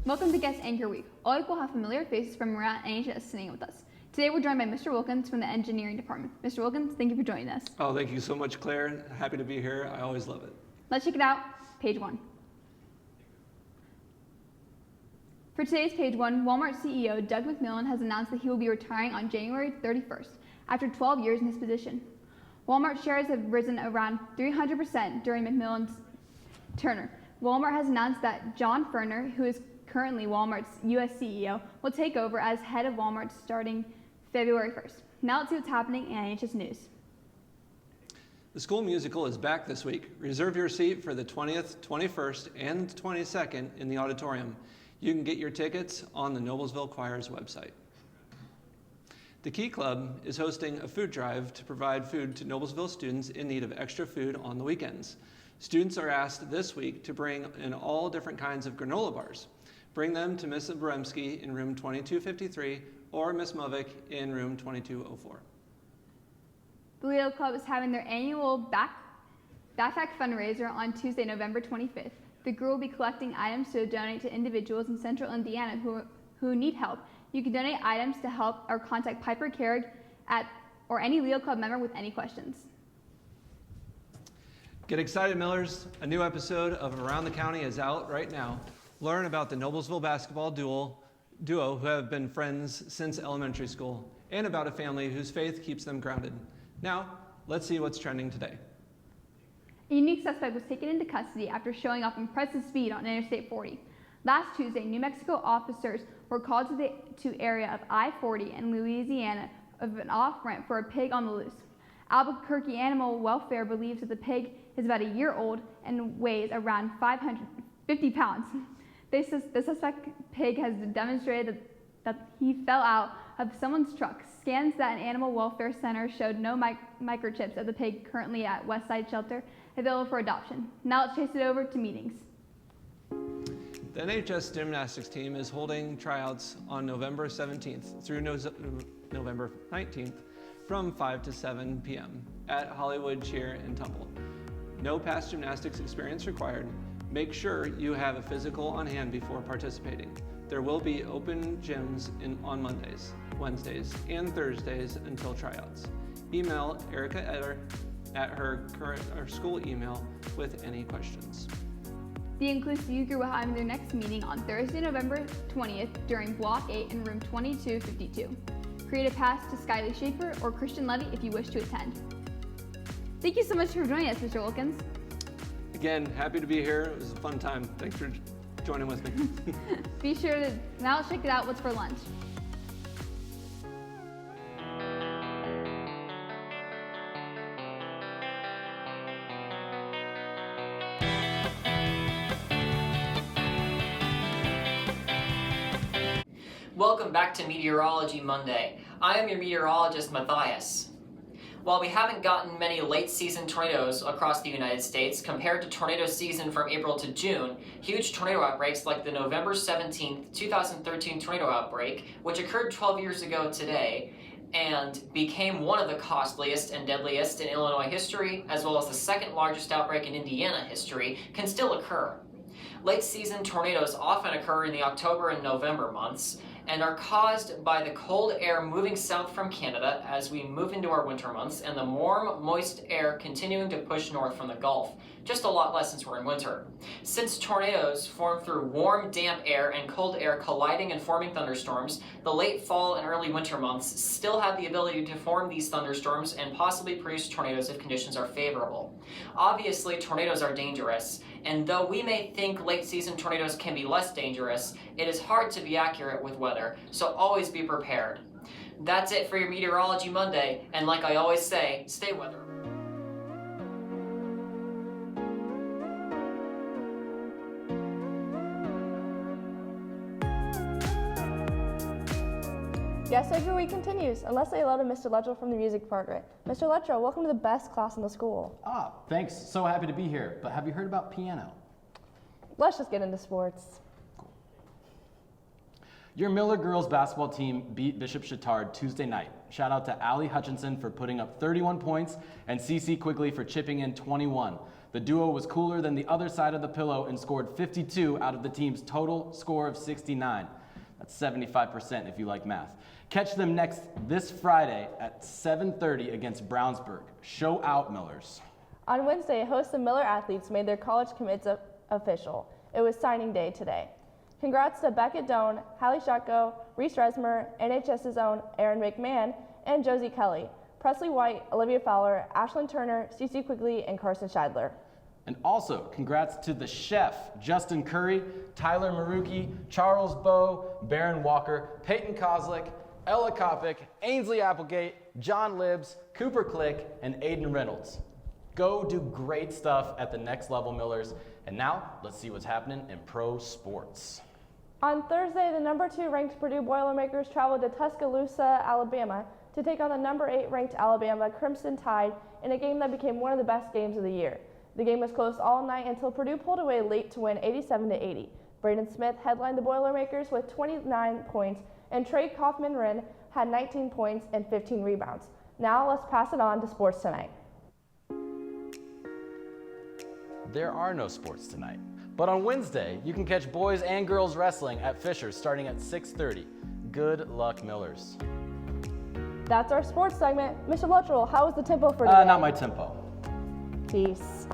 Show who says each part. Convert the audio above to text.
Speaker 1: Welcome to Guest Anchor Week. All week we'll have familiar faces from around NHS sitting with us. Today we're joined by Mr. Wilkins from the engineering department. Mr. Wilkins, thank you for joining us.
Speaker 2: Oh, thank you so much, Claire. Happy to be here. I always love it.
Speaker 1: Let's check it out. Page 1. For today's page 1, Walmart CEO Doug McMillon has announced that he will be retiring on January 31st after 12 years in his position. Walmart shares have risen around 300% during McMillon's tenure. Walmart has announced that John Furner, who is currently Walmart's U.S. CEO, will take over as head of Walmart starting February 1st. Now let's see what's happening in NHS News.
Speaker 2: The school musical is back this week. Reserve your seat for the 20th, 21st, and 22nd in the auditorium. You can get your tickets on the Noblesville Choir's website. The Key Club is hosting a food drive to provide food to Noblesville students in need of extra food on the weekends. Students are asked this week to bring in all different kinds of granola bars. Bring them to Ms. Abremski in room 2253 or Ms. Movick in room 2204.
Speaker 1: The Leo Club is having their annual backpack fundraiser on Tuesday, November 25th. The group will be collecting items to donate to individuals in central Indiana who need help. You can donate items to help or contact Piper Carrick or any Leo Club member with any questions.
Speaker 2: Get excited, Millers. A new episode of Around the County is out right now. Learn about the Noblesville basketball duo who have been friends since elementary school, and about a family whose faith keeps them grounded. Now, let's see what's trending today.
Speaker 1: A unique suspect was taken into custody after showing off impressive speed on Interstate 40. Last Tuesday, New Mexico officers were called to the area of I-40 in Louisiana of an off-ramp for a pig on the loose. Albuquerque Animal Welfare believes that the pig is about a year old and weighs around 550 pounds. The suspect pig has demonstrated that he fell out of someone's truck. Scans that an animal welfare center showed no microchips of the pig currently at Westside Shelter, available for adoption. Now let's chase it over to meetings.
Speaker 2: The NHS gymnastics team is holding tryouts on November 17th through November 19th from 5 to 7 p.m. at Hollywood Cheer and Tumble. No past gymnastics experience required. Make sure you have a physical on hand before participating. There will be open gyms on Mondays, Wednesdays, and Thursdays until tryouts. Email Erica Eder at her school email with any questions.
Speaker 1: The Inclusive Youth Group will have their next meeting on Thursday, November 20th during Block 8 in room 2252. Create a pass to Skyly Schaefer or Christian Levy if you wish to attend. Thank you so much for joining us, Mr. Wilkins.
Speaker 2: Again, happy to be here. It was a fun time. Thanks for joining with me.
Speaker 1: Be sure to now check it out what's for lunch.
Speaker 3: Welcome back to Meteorology Monday. I am your meteorologist, Matthias. While we haven't gotten many late-season tornadoes across the United States compared to tornado season from April to June, huge tornado outbreaks like the November 17, 2013 tornado outbreak, which occurred 12 years ago today, and became one of the costliest and deadliest in Illinois history, as well as the second largest outbreak in Indiana history, can still occur. Late-season tornadoes often occur in the October and November months, and are caused by the cold air moving south from Canada as we move into our winter months, and the warm, moist air continuing to push north from the Gulf. Just a lot less since we're in winter. Since tornadoes form through warm, damp air and cold air colliding and forming thunderstorms, the late fall and early winter months still have the ability to form these thunderstorms and possibly produce tornadoes if conditions are favorable. Obviously, tornadoes are dangerous, and though we may think late-season tornadoes can be less dangerous, it is hard to be accurate with weather, so always be prepared. That's it for your Meteorology Monday, and like I always say, stay weather.
Speaker 4: Guest Anchor Week continues, unless they allow Mr. Luttrell from the music department. Mr. Luttrell, welcome to the best class in the school.
Speaker 5: Thanks. So happy to be here. But have you heard about piano?
Speaker 4: Let's just get into sports.
Speaker 5: Cool. Your Miller girls basketball team beat Bishop Chatard Tuesday night. Shout out to Allie Hutchinson for putting up 31 points and CeCe Quigley for chipping in 21. The duo was cooler than the other side of the pillow and scored 52 out of the team's total score of 69. That's 75% if you like math. Catch them this Friday at 7:30 against Brownsburg. Show out, Millers.
Speaker 4: On Wednesday, hosts of Miller athletes made their college commits official. It was signing day today. Congrats to Beckett Doan, Hallie Shotko, Reese Resmer, NHS's own Aaron McMahon, and Josie Kelly, Presley White, Olivia Fowler, Ashlyn Turner, Cece Quigley, and Carson Scheidler.
Speaker 5: And also, congrats to the chef, Justin Curry, Tyler Maruki, Charles Bowe, Baron Walker, Peyton Kozlik, Ella Kopic, Ainsley Applegate, John Libbs, Cooper Click, and Aiden Reynolds. Go do great stuff at the next level, Millers. And now, let's see what's happening in pro sports.
Speaker 4: On Thursday, the number 2 ranked Purdue Boilermakers traveled to Tuscaloosa, Alabama, to take on the number 8 ranked Alabama Crimson Tide in a game that became one of the best games of the year. The game was close all night until Purdue pulled away late to win 87-80. Braden Smith headlined the Boilermakers with 29 points, and Trey Kaufman-Wren had 19 points and 15 rebounds. Now let's pass it on to Sports Tonight.
Speaker 5: There are no sports tonight, but on Wednesday, you can catch boys and girls wrestling at Fisher starting at 6:30. Good luck, Millers.
Speaker 4: That's our sports segment. Mr. Luttrell, how was the tempo for today?
Speaker 5: Not my tempo.
Speaker 4: Peace.